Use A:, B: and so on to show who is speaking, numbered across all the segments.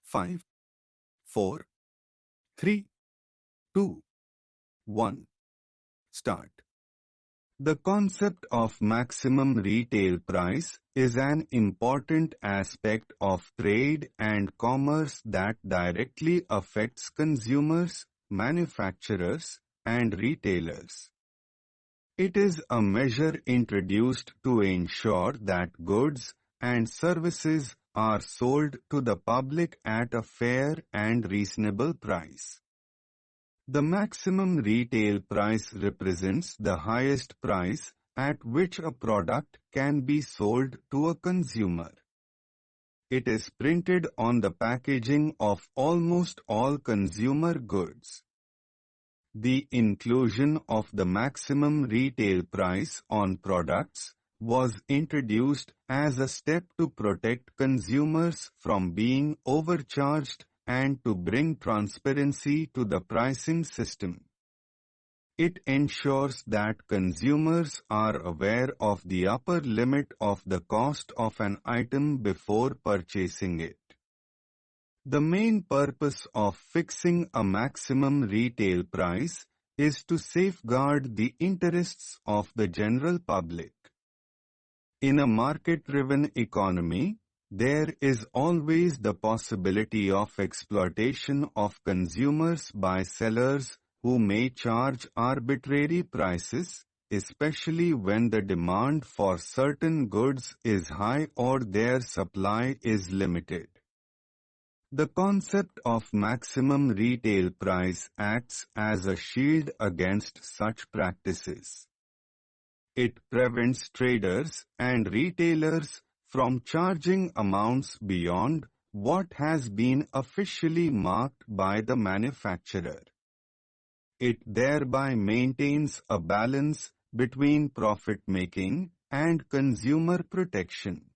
A: 5, 4, 3, 2, 1. Start. The concept of maximum retail price is an important aspect of trade and commerce that directly affects consumers, manufacturers, and retailers. It is a measure introduced to ensure that goods and services are sold to the public at a fair and reasonable price. The maximum retail price represents the highest price at which a product can be sold to a consumer. It is printed on the packaging of almost all consumer goods. The inclusion of the maximum retail price on products was introduced as a step to protect consumers from being overcharged and to bring transparency to the pricing system. It ensures that consumers are aware of the upper limit of the cost of an item before purchasing it. The main purpose of fixing a maximum retail price is to safeguard the interests of the general public. In a market-driven economy, there is always the possibility of exploitation of consumers by sellers who may charge arbitrary prices, especially when the demand for certain goods is high or their supply is limited. The concept of maximum retail price acts as a shield against such practices. It prevents traders and retailers from charging amounts beyond what has been officially marked by the manufacturer. It thereby maintains a balance between profit-making and consumer protection.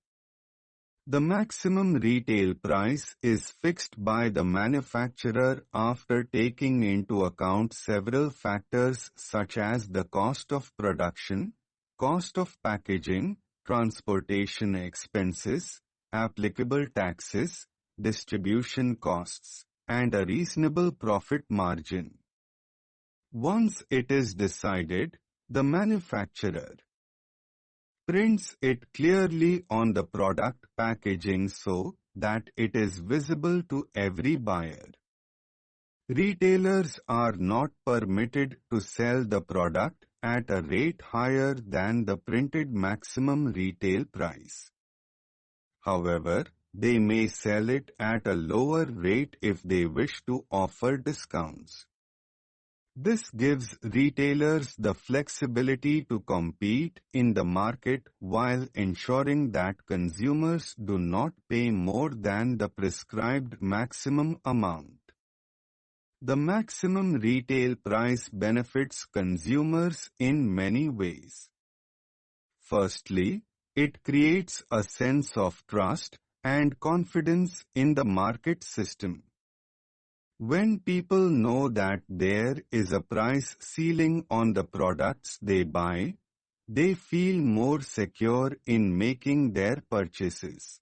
A: The maximum retail price is fixed by the manufacturer after taking into account several factors such as the cost of production, cost of packaging, transportation expenses, applicable taxes, distribution costs, and a reasonable profit margin. Once it is decided, the manufacturer prints it clearly on the product packaging so that it is visible to every buyer. Retailers are not permitted to sell the product at a rate higher than the printed maximum retail price. However, they may sell it at a lower rate if they wish to offer discounts. This gives retailers the flexibility to compete in the market while ensuring that consumers do not pay more than the prescribed maximum amount. The maximum retail price benefits consumers in many ways. Firstly, it creates a sense of trust and confidence in the market system. When people know that there is a price ceiling on the products they buy, they feel more secure in making their purchases.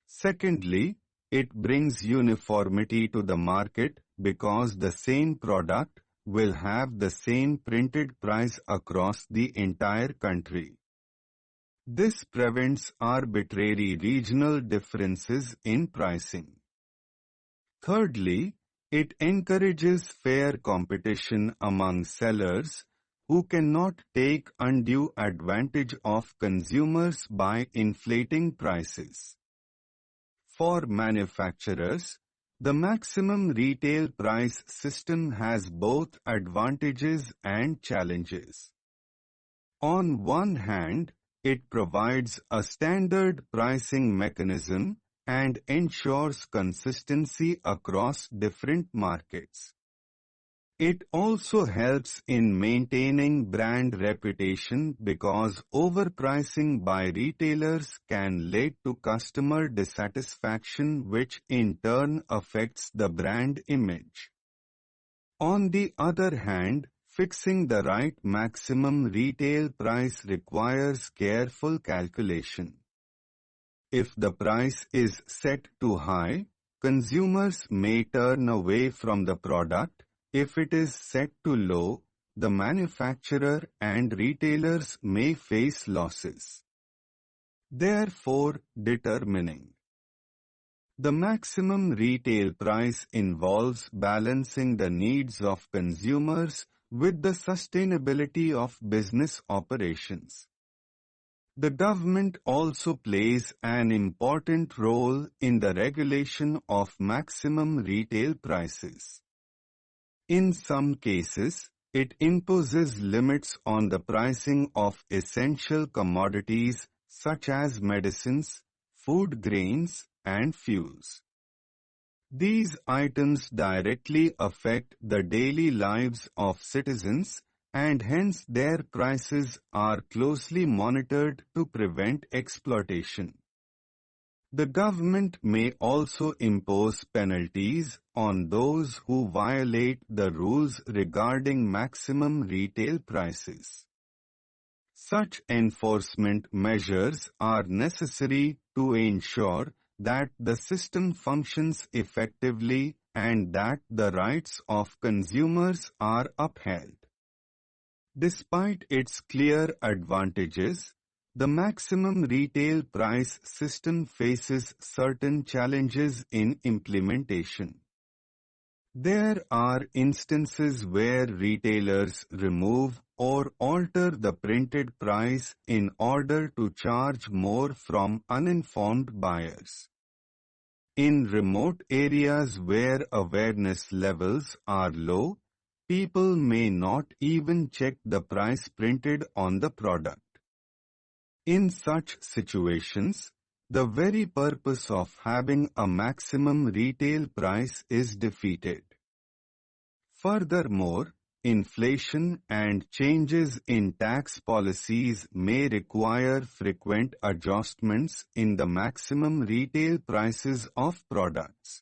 A: Secondly, it brings uniformity to the market because the same product will have the same printed price across the entire country. This prevents arbitrary regional differences in pricing. Thirdly, it encourages fair competition among sellers who cannot take undue advantage of consumers by inflating prices. For manufacturers, the maximum retail price system has both advantages and challenges. On one hand, it provides a standard pricing mechanism and ensures consistency across different markets. It also helps in maintaining brand reputation because overpricing by retailers can lead to customer dissatisfaction, which in turn affects the brand image. On the other hand, fixing the right maximum retail price requires careful calculation. If the price is set too high, consumers may turn away from the product if it is set too low. The manufacturer and retailers may face losses. Therefore, determining the maximum retail price involves balancing the needs of consumers with the sustainability of business operations. The government also plays an important role in the regulation of maximum retail prices. In some cases, it imposes limits on the pricing of essential commodities such as medicines, food grains, and fuels. These items directly affect the daily lives of citizens, and hence their prices are closely monitored to prevent exploitation. The government may also impose penalties on those who violate the rules regarding maximum retail prices. Such enforcement measures are necessary to ensure that the system functions effectively and that the rights of consumers are upheld. Despite its clear advantages, the maximum retail price system faces certain challenges in implementation. There are instances where retailers remove or alter the printed price in order to charge more from uninformed buyers. In remote areas where awareness levels are low, people may not even check the price printed on the product. In such situations, the very purpose of having a maximum retail price is defeated. Furthermore, inflation and changes in tax policies may require frequent adjustments in the maximum retail prices of products.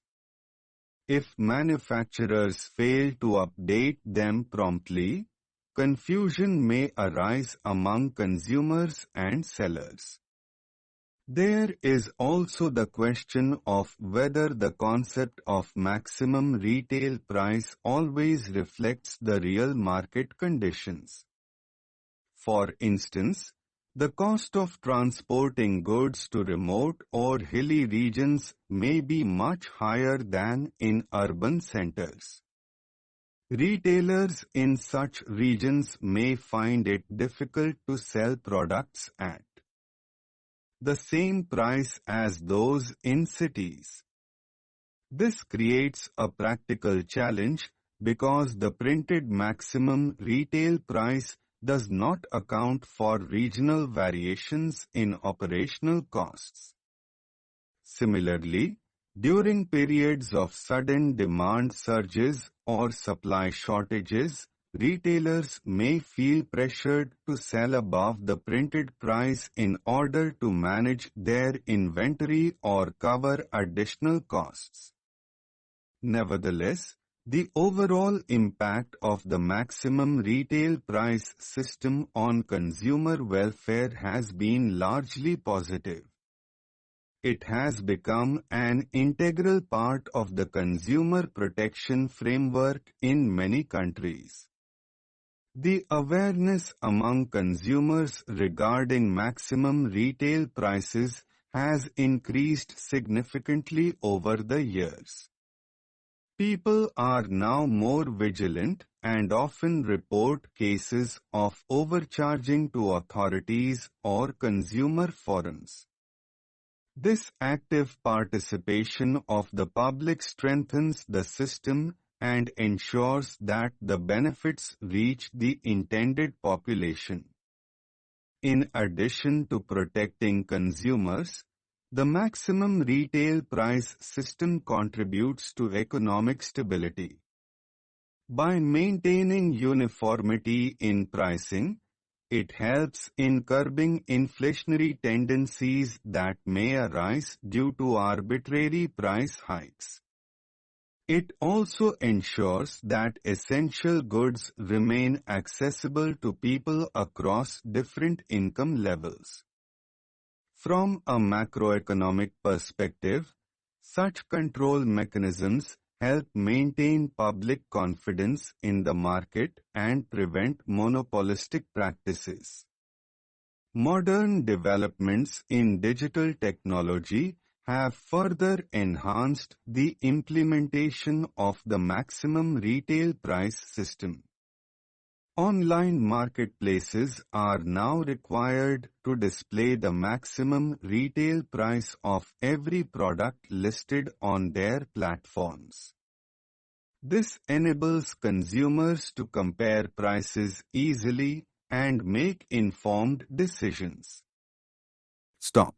A: If manufacturers fail to update them promptly, confusion may arise among consumers and sellers. There is also the question of whether the concept of maximum retail price always reflects the real market conditions. For instance, the cost of transporting goods to remote or hilly regions may be much higher than in urban centers. Retailers in such regions may find it difficult to sell products at the same price as those in cities. This creates a practical challenge because the printed maximum retail price does not account for regional variations in operational costs. Similarly, during periods of sudden demand surges or supply shortages, retailers may feel pressured to sell above the printed price in order to manage their inventory or cover additional costs. Nevertheless, the overall impact of the maximum retail price system on consumer welfare has been largely positive. It has become an integral part of the consumer protection framework in many countries. The awareness among consumers regarding maximum retail prices has increased significantly over the years. People are now more vigilant and often report cases of overcharging to authorities or consumer forums. This active participation of the public strengthens the system and ensures that the benefits reach the intended population. In addition to protecting consumers, the maximum retail price system contributes to economic stability. By maintaining uniformity in pricing, it helps in curbing inflationary tendencies that may arise due to arbitrary price hikes. It also ensures that essential goods remain accessible to people across different income levels. From a macroeconomic perspective, Such control mechanisms help maintain public confidence in the market and prevent monopolistic practices. Modern developments in digital technology have further enhanced the implementation of the maximum retail price system. Online marketplaces are now required to display the maximum retail price of every product listed on their platforms. This enables consumers to compare prices easily and make informed decisions. Stop.